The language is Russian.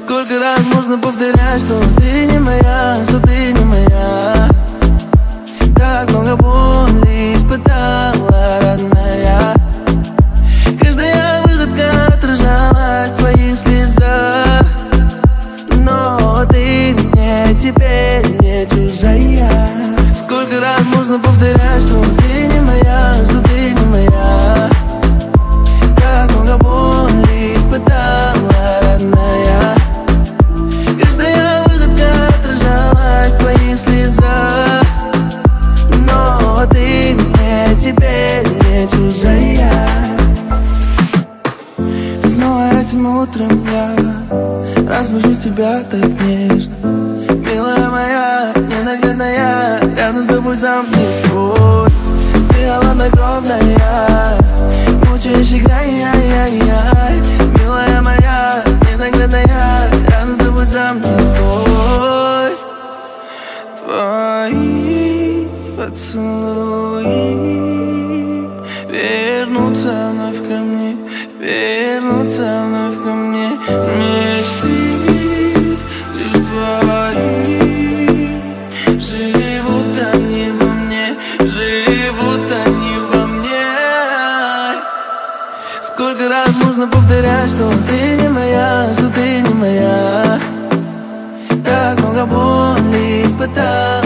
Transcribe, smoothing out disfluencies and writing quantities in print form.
Сколько раз можно повторять, что ты не моя, что ты не моя. Так много боли испытала, родная. Каждая выходка отражалась в твоих слезах. Но ты мне теперь не чужая. Сколько раз можно повторять, что ты не моя, что ты не моя. Так много боли испытала, родная. Каждая выходка отражалась в твоих слезах. Но ты мне теперь не чужая. Снова этим утром я разбужу тебя так нежно. Милая моя, ненаглядная, рядом с тобой сам не свой. Ты холоднокровная, мучаешь играй, яй-яй-яй. Милая моя, ненаглядная, рядом с тобой сам не свой. Твои поцелуи вернутся вновь ко мне, вернутся вновь ко мне. Мечты лишь твои, живут они во мне, живут они во мне. Сколько раз можно повторять, что ты не моя, что ты не моя. Так много боли испытал.